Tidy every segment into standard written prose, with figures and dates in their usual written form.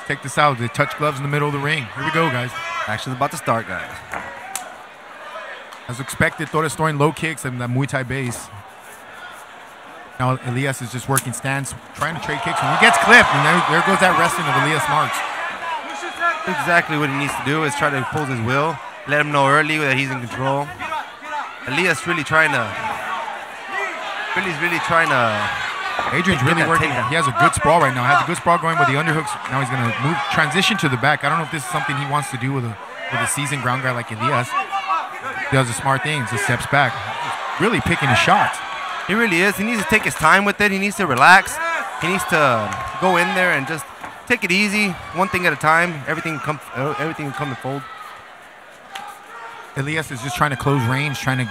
Check this out. They touch gloves in the middle of the ring. Here we go, guys. Action's about to start, guys. As expected, Torres throwing low kicks and that Muay Thai base. Now Elias is just working stance, trying to trade kicks. When he gets clipped, and there goes that wrestling of Elias Marks. Exactly what he needs to do is try to impose his will. Let him know early that he's in control. Elias really trying to... Adrian's really working. He has a good sprawl right now. Has a good sprawl going with the underhooks. Now he's going to move, transition to the back. I don't know if this is something he wants to do with a seasoned ground guy like Elias. He does a smart thing. Just steps back. Really picking his shots. He really is. He needs to take his time with it. He needs to relax. He needs to go in there and just take it easy, one thing at a time. Everything will come to fold. Elias is just trying to close range, trying to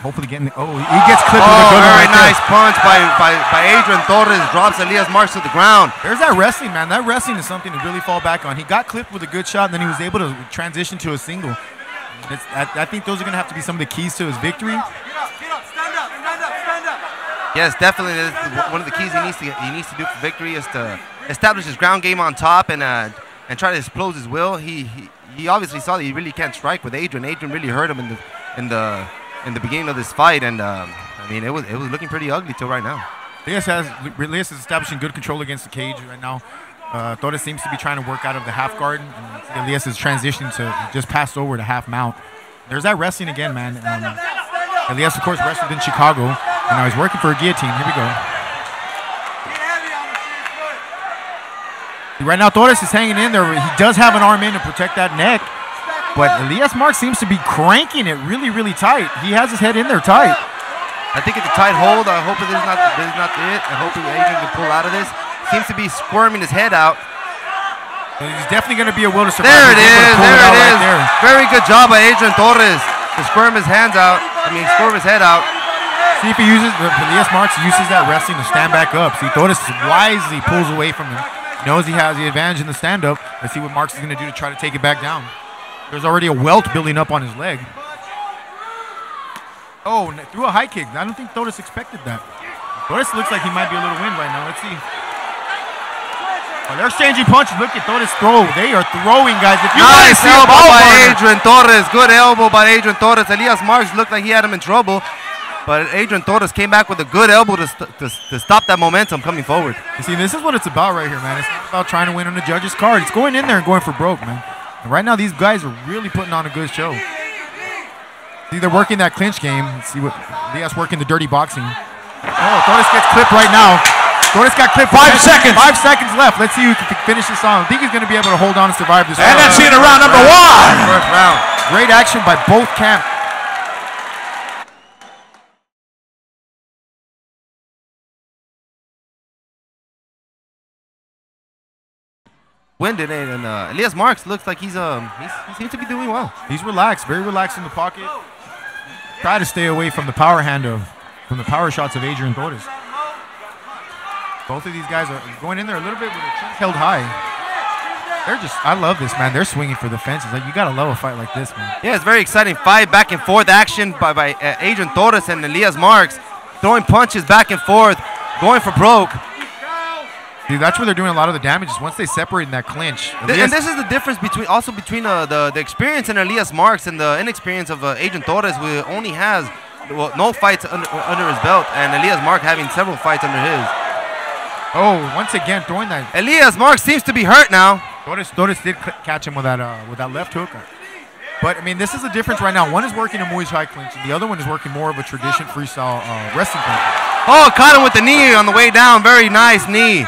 hopefully get in the... Oh, he gets clipped with a good very nice punch by Adrian Torres. Drops Elias Marks to the ground. There's that wrestling, man. That wrestling is something to really fall back on. He got clipped with a good shot, and then he was able to transition to a single. I think those are going to have to be some of the keys to his victory. Yes, definitely. One of the keys he needs to do for victory is to establish his ground game on top and try to expose his will. He obviously saw that he really can't strike with Adrian. Adrian really hurt him in the beginning of this fight, and I mean it was looking pretty ugly till right now. Elias is establishing good control against the cage right now. Torres seems to be trying to work out of the half guard. And Elias is transitioning to just passed over to half mount. There's that wrestling again, man. Elias, of course, wrestled in Chicago, and now he's working for a guillotine. Here we go. Right now, Torres is hanging in there. He does have an arm in to protect that neck, but Elias Marks seems to be cranking it really, really tight. He has his head in there tight. I think it's a tight hold. I hope this is not it. I hope Adrian can pull out of this. Seems to be squirming his head out. But he's definitely going to be a will to survive. There it is. Right. Very good job by Adrian Torres to squirm his hands out. Squirm his head out. See if he uses Elias Marks uses that wrestling to stand back up. See, Torres wisely pulls away from him. Knows he has the advantage in the stand-up. Let's see what Marks is going to do to try to take it back down. There's already a welt building up on his leg. Oh, threw a high kick. I don't think Torres expected that. Torres looks like he might be a little wind right now. Let's see. Oh, they're exchanging punches. Look at Torres throw. They are throwing, guys. If you nice elbow by Adrian Torres. Good elbow by Adrian Torres. Elias Marks looked like he had him in trouble. But Adrian Torres came back with a good elbow to stop that momentum coming forward. You see, this is what it's about right here, man. It's not about trying to win on the judge's card. It's going in there and going for broke, man. And right now, these guys are really putting on a good show. See, they're working that clinch game. Let's see what Elias working the dirty boxing. Oh, Torres gets clipped right now. Torres got clipped. 5 seconds. 5 seconds left. Let's see who can finish this on. I think he's going to be able to hold on and survive this. And that's it, round number 1. First round. Great action by both camps. Winded, and Elias Marks looks like he seems to be doing well. He's relaxed, very relaxed in the pocket. Try to stay away from the power shots of Adrian Torres. Both of these guys are going in there a little bit with their chins held high. I love this, man. They're swinging for the fences. Like, you gotta love a fight like this, man. Yeah, it's very exciting fight, back and forth action by Adrian Torres and Elias Marks, throwing punches back and forth, going for broke. See, that's where they're doing a lot of the damage is once they separate in that clinch. And this is the difference between the experience in Elias Marks and the inexperience of Adrian Torres, who only has no fights under his belt, and Elias Marks having several fights under his. Oh, once again throwing that. Elias Marks seems to be hurt now. Torres did catch him with that left hook. But, I mean, this is the difference right now. One is working a Muay Thai clinch, and the other one is working more of a tradition freestyle wrestling clinch. Oh, caught him with the knee on the way down. Very nice knee.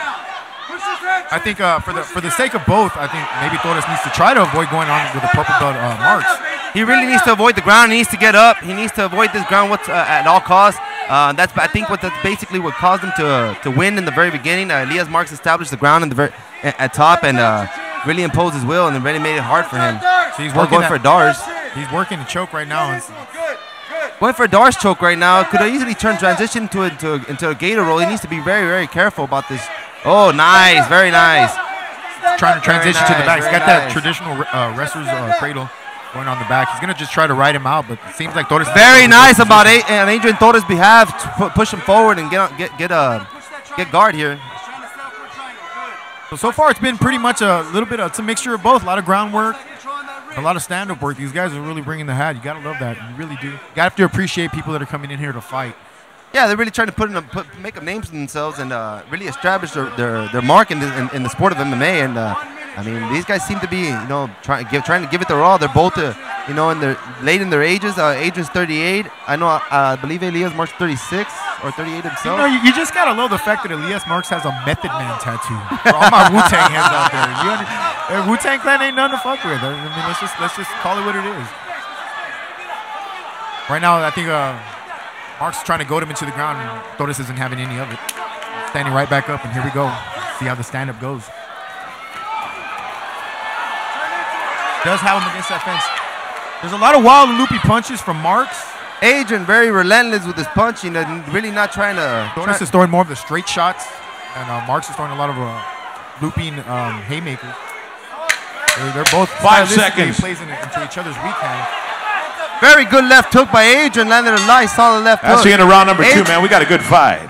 I think for the sake of both, I think maybe Torres needs to try to avoid going on with the purple belt marks. He really needs to avoid the ground. He needs to get up. He needs to avoid this ground at all costs. That's basically what caused him to win in the very beginning. Elias Marks established the ground at top and really imposed his will and really made it hard for him. So he's going for a Dars. He's working the choke right now. Going for a Dars choke right now. Could have easily transition into a gator roll. He needs to be very, very careful about this. Oh, nice. Very nice. Trying to transition to the back. He's got that traditional wrestler's cradle going on the back. He's going to just try to ride him out, but it seems like Torres... Very nice about on Adrian Torres' behalf to push him forward and get guard here. So far, it's been pretty much a little bit... It's a mixture of both. A lot of groundwork, a lot of stand-up work. These guys are really bringing the hat. You got to love that. You really do. You have to appreciate people that are coming in here to fight. Yeah, they're really trying to make up names for themselves and really establish their mark in the sport of MMA. And I mean, these guys seem to be, trying to give it their all. They're both, late in their ages. Adrian's 38. I believe Elias Marks 36 or 38 himself. You just gotta love the fact that Elias Marks has a Method Man tattoo. For all my Wu-Tang heads out there, Wu-Tang Clan ain't nothing to fuck with. I mean, let's just call it what it is. Right now, I think Marks is trying to goad him into the ground, and Torres isn't having any of it. Standing right back up, and here we go. See how the stand-up goes. Does have him against that fence. There's a lot of wild and loopy punches from Marks. Adrian very relentless with his punching and really not trying to... Torres is throwing more of the straight shots, and Marks is throwing a lot of looping haymakers. They're both 5 seconds. Plays into each other's weak hand. Very good left hook by Adrian. Landed a nice solid left hook. That's the end of round number 2, man. We got a good fight.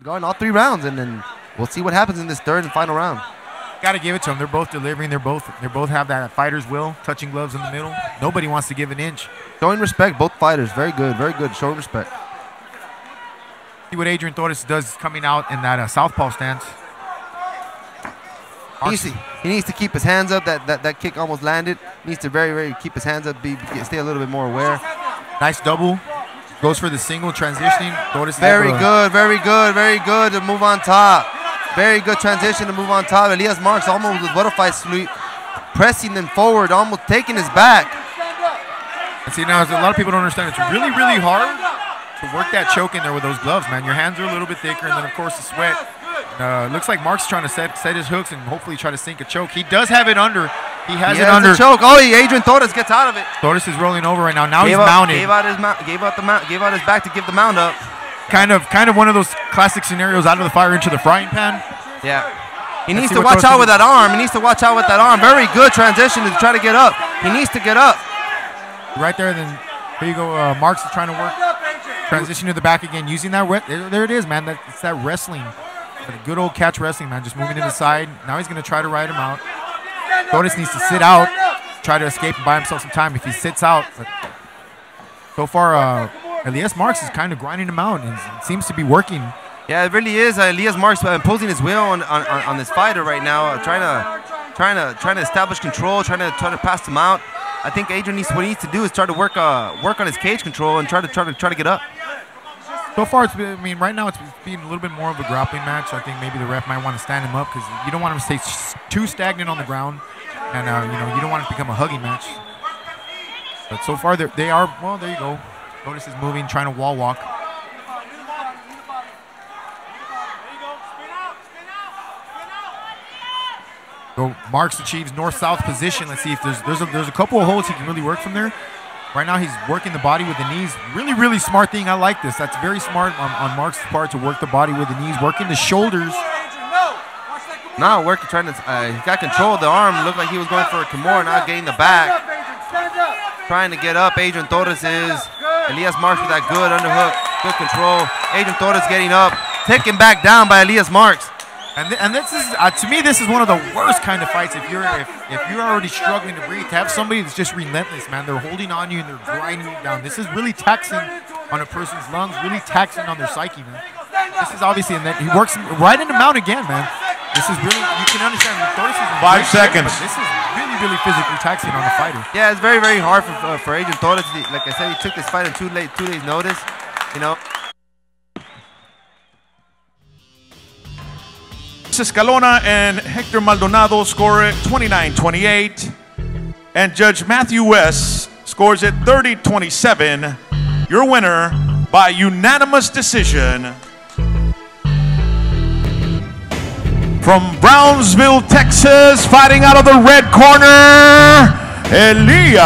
Going all 3 rounds, and then we'll see what happens in this third and final round. Got to give it to them. They're both delivering. They both have that fighter's will, touching gloves in the middle. Nobody wants to give an inch. Showing respect, both fighters. Very good, very good. Showing respect. See what Adrian Torres does coming out in that southpaw stance. He needs to keep his hands up. That kick almost landed. He needs to very keep his hands up. Stay a little bit more aware. Nice double. Goes for the single transitioning. Torres very good to move on top. Very good transition to move on top. Elias Marks almost with butterfly sweep, pressing them forward, almost taking his back. And see, now a lot of people don't understand. It's really hard to work that choke in there with those gloves, man. Your hands are a little bit thicker, and then of course the sweat. Looks like Mark's trying to set his hooks and hopefully try to sink a choke. He does have it under. He has it under. Choke. Oh, Adrian Torres gets out of it. Torres is rolling over right now. Now he's mounted. Gave out his back to give the mount up. Kind of one of those classic scenarios, out of the fire into the frying pan. Yeah. He needs to watch out with that arm. He needs to watch out with that arm. Very good transition to try to get up. He needs to get up. Right there, then here you go. Marks is trying to work. Transition to the back again, using that. There it is, man. It's that wrestling. Good old catch wrestling, man. Just moving to the side. Now he's going to try to ride him out. Torres needs to sit out, try to escape and buy himself some time if he sits out. But so far, Elias Marks is kind of grinding him out, and it seems to be working. Yeah, it really is. Elias Marks imposing his will on this fighter right now, trying to establish control, trying to pass him out. I think Adrian what he needs to do is try to work on his cage control and try to get up. So far, right now it's being a little bit more of a grappling match. I think maybe the ref might want to stand him up because you don't want him to stay too stagnant on the ground, and you don't want it to become a hugging match. But so far they are. Well, there you go. Torres is moving, trying to wall walk. So Marks achieves north-south position. Let's see if there's a couple of holds he can really work from there. Right now he's working the body with the knees. Really smart thing. I like this. That's very smart on Marks' part to work the body with the knees, working the shoulders. Now trying to he got control of the arm. Looked like he was going for a Kimura, not getting the back. Trying to get up. Adrian Torres is. Elias Marks with that good underhook, good control. Adrian Torres getting up, taken back down by Elias Marks. And this is to me, this is one of the worst kind of fights. If you're already struggling to breathe, to have somebody that's just relentless, man. They're holding on you and they're grinding you down. This is really taxing on a person's lungs, really taxing on their psyche, man. This is obviously, and then he works right in the mount again, man. This is really, you can understand. Torres is in 5 seconds. Shape, this is really, really physically taxing on the fighter. Yeah, it's very, very hard for Adrian Torres. Like I said, he took this fight in 2 days' notice. You know. Escalona and Hector Maldonado score it 29-28. And Judge Matthew West scores it 30-27. Your winner by unanimous decision. From Brownsville, Texas, fighting out of the red corner, Elias.